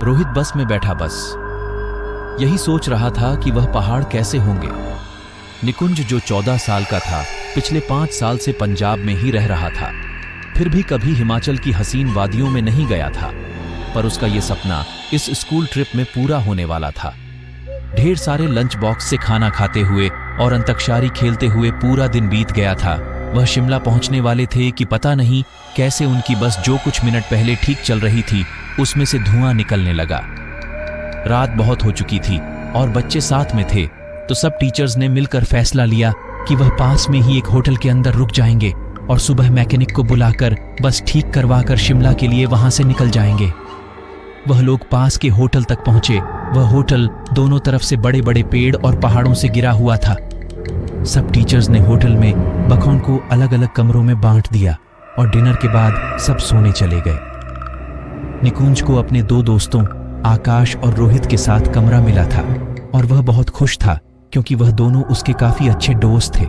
रोहित बस में बैठा, बस यही सोच रहा था कि वह पहाड़ कैसे होंगे। निकुंज जो 14 साल का था, पिछले 5 साल से पंजाब में ही रह रहा था, फिर भी कभी हिमाचल की हसीन वादियों में नहीं गया था। पर उसका ये सपना इस स्कूल ट्रिप में पूरा होने वाला था। ढेर सारे लंच बॉक्स से खाना खाते हुए और अंताक्षरी खेलते हुए पूरा दिन बीत गया था। वह शिमला पहुंचने वाले थे कि पता नहीं कैसे उनकी बस जो कुछ मिनट पहले ठीक चल रही थी, उसमें से धुआं निकलने लगा। रात बहुत हो चुकी थी और बच्चे साथ में थे, तो सब टीचर्स ने मिलकर फैसला लिया कि वह पास में ही एक होटल के अंदर रुक जाएंगे और सुबह मैकेनिक को बुलाकर बस ठीक करवाकर शिमला के लिए वहां से निकल जाएंगे। वह लोग पास के होटल तक पहुंचे। वह होटल दोनों तरफ से बड़े बड़े पेड़ और पहाड़ों से घिरा हुआ था। सब टीचर्स ने होटल में बखौन को अलग अलग कमरों में बांट दिया और डिनर के बाद सब सोने चले गए। निकुंज को अपने 2 दोस्तों आकाश और रोहित के साथ कमरा मिला था और वह बहुत खुश था क्योंकि वह दोनों उसके काफी अच्छे दोस्त थे।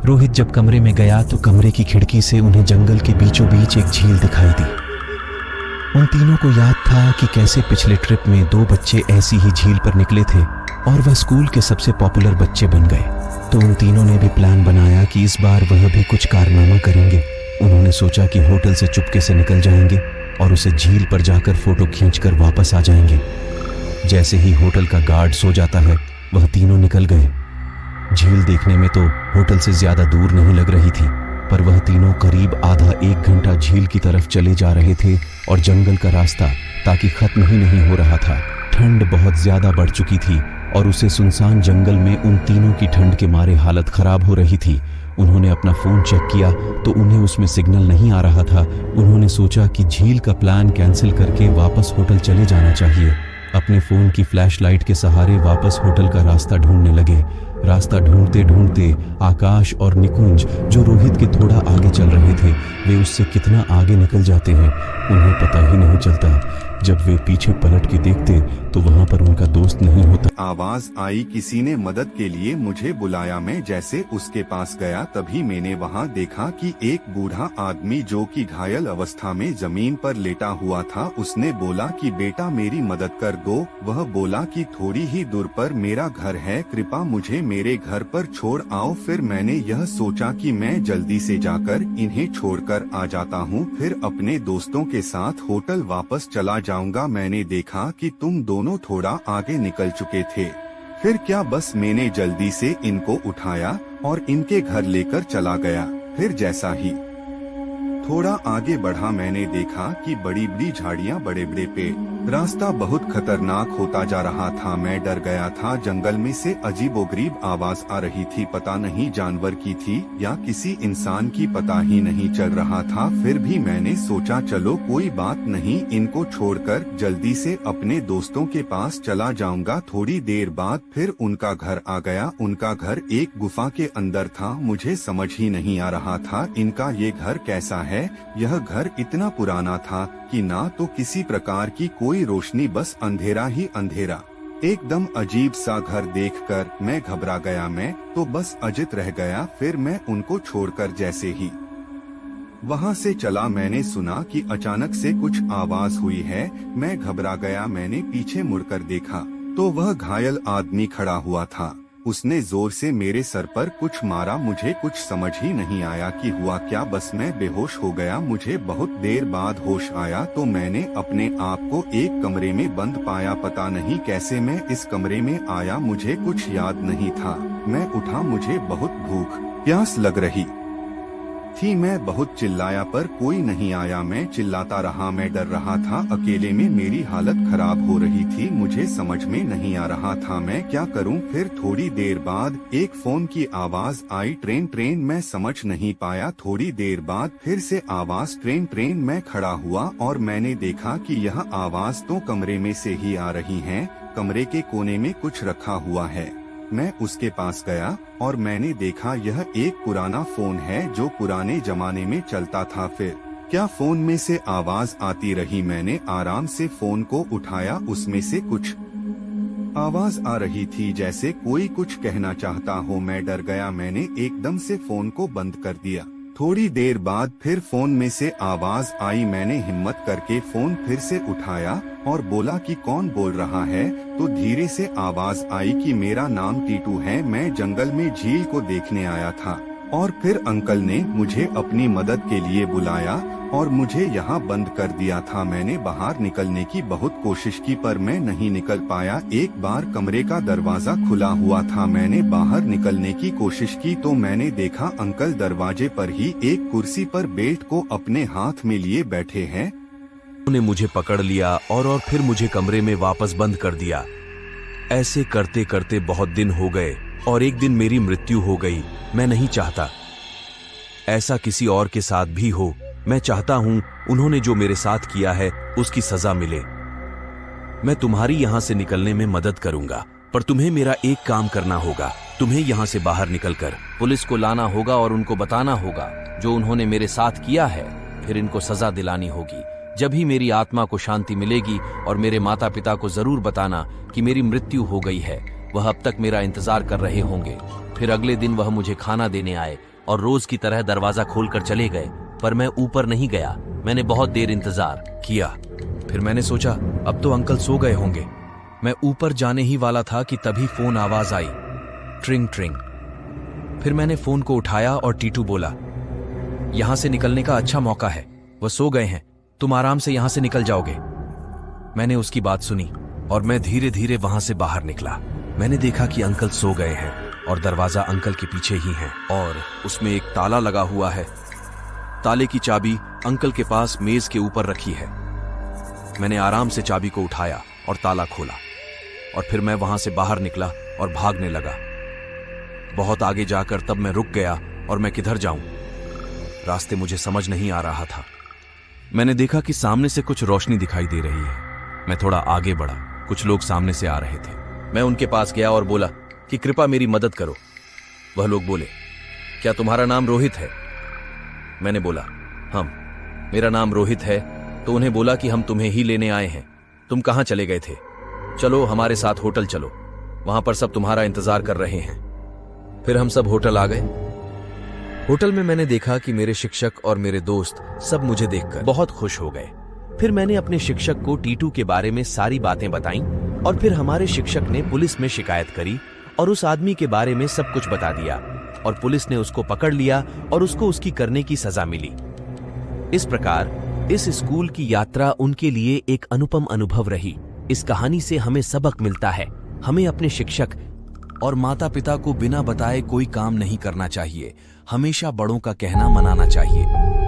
रोहित जब कमरे में गया तो कमरे की खिड़की से उन्हें जंगल के बीचों बीच एक झील दिखाई दी। उन तीनों को याद था कि कैसे पिछले ट्रिप में 2 बच्चे ऐसी ही झील पर निकले थे और वह स्कूल के सबसे पॉपुलर बच्चे बन गए। तो उन तीनों ने भी प्लान बनाया कि इस बार वह भी कुछ कारनामा करेंगे। उन्होंने सोचा कि होटल से चुपके से निकल जाएंगे और उसे झील पर जाकर फोटो खींचकर वापस आ जाएंगे। जैसे ही होटल का गार्ड सो जाता है, वह तीनों निकल गए। झील देखने में तो होटल से ज्यादा दूर नहीं लग रही थी, पर वह तीनों करीब आधा 1 घंटा झील की तरफ चले जा रहे थे और जंगल का रास्ता ताकि खत्म ही नहीं हो रहा था। ठंड बहुत ज्यादा बढ़ चुकी थी और उसे सुनसान जंगल में उन तीनों की ठंड के मारे हालत खराब हो रही थी। उन्होंने अपना फोन चेक किया तो उन्हें उसमें सिग्नल नहीं आ रहा था। उन्होंने सोचा कि झील का प्लान कैंसिल करके वापस होटल चले जाना चाहिए। अपने फोन की फ्लैशलाइट के सहारे वापस होटल का रास्ता ढूंढने लगे। रास्ता ढूंढते ढूंढते आकाश और निकुंज, जो रोहित के थोड़ा आगे चल रहे थे, वे उससे कितना आगे निकल जाते हैं उन्हें पता ही नहीं चलता। जब वे पीछे पलट के देखते तो वहां पर उनका दोस्त नहीं होता। आवाज आई, किसी ने मदद के लिए मुझे बुलाया। मैं जैसे उसके पास गया तभी मैंने वहां देखा कि एक बूढ़ा आदमी जो कि घायल अवस्था में जमीन पर लेटा हुआ था, उसने बोला कि बेटा मेरी मदद कर दो। वह बोला कि थोड़ी ही दूर पर मेरा घर है, कृपा मुझे मेरे घर पर छोड़ आओ। फिर मैंने यह सोचा कि मैं जल्दी से जाकर इन्हें छोड़कर आ जाता हूँ, फिर अपने दोस्तों के साथ होटल वापस चला जाऊंगा। मैंने देखा कि तुम दोनों थोड़ा आगे निकल चुके थे। फिर क्या, बस मैंने जल्दी से इनको उठाया और इनके घर लेकर चला गया। फिर जैसा ही थोड़ा आगे बढ़ा, मैंने देखा कि बड़ी बड़ी झाड़ियाँ, बड़े बड़े पेड़, रास्ता बहुत खतरनाक होता जा रहा था। मैं डर गया था। जंगल में से अजीबोगरीब आवाज आ रही थी, पता नहीं जानवर की थी या किसी इंसान की, पता ही नहीं चल रहा था। फिर भी मैंने सोचा चलो कोई बात नहीं, इनको छोड़कर जल्दी से अपने दोस्तों के पास चला जाऊंगा। थोड़ी देर बाद फिर उनका घर आ गया। उनका घर एक गुफा के अंदर था। मुझे समझ ही नहीं आ रहा था इनका ये घर कैसा है। यह घर इतना पुराना था कि ना तो किसी प्रकार की कोई रोशनी, बस अंधेरा ही अंधेरा। एकदम अजीब सा घर देखकर मैं घबरा गया। मैं तो बस अजित रह गया। फिर मैं उनको छोड़कर जैसे ही वहां से चला, मैंने सुना कि अचानक से कुछ आवाज हुई है। मैं घबरा गया। मैंने पीछे मुड़कर देखा तो वह घायल आदमी खड़ा हुआ था। उसने जोर से मेरे सर पर कुछ मारा। मुझे कुछ समझ ही नहीं आया कि हुआ क्या, बस मैं बेहोश हो गया। मुझे बहुत देर बाद होश आया तो मैंने अपने आप को एक कमरे में बंद पाया। पता नहीं कैसे मैं इस कमरे में आया, मुझे कुछ याद नहीं था। मैं उठा, मुझे बहुत भूख प्यास लग रही थी। मैं बहुत चिल्लाया पर कोई नहीं आया। मैं चिल्लाता रहा, मैं डर रहा था। अकेले में मेरी हालत खराब हो रही थी। मुझे समझ में नहीं आ रहा था मैं क्या करूं। फिर थोड़ी देर बाद एक फोन की आवाज आई, ट्रेन ट्रेन। मैं समझ नहीं पाया। थोड़ी देर बाद फिर से आवाज, ट्रेन ट्रेन। मैं खड़ा हुआ और मैंने देखा कि यह आवाज तो कमरे में से ही आ रही है। कमरे के कोने में कुछ रखा हुआ है। मैं उसके पास गया और मैंने देखा यह एक पुराना फोन है जो पुराने जमाने में चलता था। फिर क्या, फोन में से आवाज आती रही। मैंने आराम से फोन को उठाया। उसमें से कुछ आवाज आ रही थी जैसे कोई कुछ कहना चाहता हो। मैं डर गया। मैंने एकदम से फोन को बंद कर दिया। थोड़ी देर बाद फिर फोन में से आवाज आई। मैंने हिम्मत करके फोन फिर से उठाया और बोला कि कौन बोल रहा है। तो धीरे से आवाज आई कि मेरा नाम टीटू है, मैं जंगल में झील को देखने आया था। और फिर अंकल ने मुझे अपनी मदद के लिए बुलाया और मुझे यहाँ बंद कर दिया था। मैंने बाहर निकलने की बहुत कोशिश की पर मैं नहीं निकल पाया। एक बार कमरे का दरवाजा खुला हुआ था, मैंने बाहर निकलने की कोशिश की तो मैंने देखा अंकल दरवाजे पर ही एक कुर्सी पर बेट को अपने हाथ में लिए बैठे हैं। उन्होंने मुझे पकड़ लिया और फिर मुझे कमरे में वापस बंद कर दिया। ऐसे करते करते बहुत दिन हो गए और एक दिन मेरी मृत्यु हो गई। मैं नहीं चाहता ऐसा किसी और के साथ भी हो। मैं चाहता हूं उन्होंने जो मेरे साथ किया है उसकी सजा मिले। मैं तुम्हारी यहां से निकलने में मदद करूंगा, पर तुम्हें मेरा एक काम करना होगा। तुम्हें यहां से बाहर निकलकर पुलिस को लाना होगा और उनको बताना होगा जो उन्होंने मेरे साथ किया है। फिर इनको सजा दिलानी होगी। जब ही मेरी आत्मा को शांति मिलेगी और मेरे माता पिता को जरूर बताना कि मेरी मृत्यु हो गई है। वह अब तक मेरा इंतजार कर रहे होंगे। फिर अगले दिन वह मुझे खाना देने आए और रोज की तरह दरवाजा खोलकर चले गए, पर मैं ऊपर नहीं गया। मैंने बहुत देर इंतजार किया। फिर मैंने सोचा अब तो अंकल सो गए होंगे। मैं ऊपर जाने ही वाला था कि तभी फोन आवाज आई, ट्रिंग ट्रिंग। फिर मैंने फोन को उठाया और टीटू बोला, यहां से निकलने का अच्छा मौका है, वह सो गए हैं, तुम आराम से यहां से निकल जाओगे। मैंने उसकी बात सुनी और मैं धीरे धीरे वहां से बाहर निकला। मैंने देखा कि अंकल सो गए हैं और दरवाजा अंकल के पीछे ही है और उसमें एक ताला लगा हुआ है। ताले की चाबी अंकल के पास मेज के ऊपर रखी है। मैंने आराम से चाबी को उठाया और ताला खोला और फिर मैं वहां से बाहर निकला और भागने लगा। बहुत आगे जाकर तब मैं रुक गया और मैं किधर जाऊं, रास्ते मुझे समझ नहीं आ रहा था। मैंने देखा कि सामने से कुछ रोशनी दिखाई दे रही है। मैं थोड़ा आगे बढ़ा। कुछ लोग सामने से आ रहे थे। मैं उनके पास गया और बोला कि कृपा मेरी मदद करो। वह लोग बोले, क्या तुम्हारा नाम रोहित है? मैंने बोला, हाँ मेरा नाम रोहित है। तो उन्हें बोला कि हम तुम्हें ही लेने आए हैं। तुम कहाँ चले गए थे? चलो हमारे साथ होटल चलो, वहां पर सब तुम्हारा इंतजार कर रहे हैं। फिर हम सब होटल आ गए। होटल में मैंने देखा कि मेरे शिक्षक और मेरे दोस्त सब मुझे देखकर बहुत खुश हो गए। फिर मैंने अपने शिक्षक को टीटू के बारे में सारी बातें बताईं और फिर हमारे शिक्षक ने पुलिस में शिकायत करी और उस आदमी के बारे में सब कुछ बता दिया और पुलिस ने उसको पकड़ लिया और उसको उसकी करने की सजा मिली। इस प्रकार इस स्कूल की यात्रा उनके लिए एक अनुपम अनुभव रही। इस कहानी से हमें सबक मिलता है, हमें अपने शिक्षक और माता पिता को बिना बताए कोई काम नहीं करना चाहिए। हमेशा बड़ों का कहना मानना चाहिए।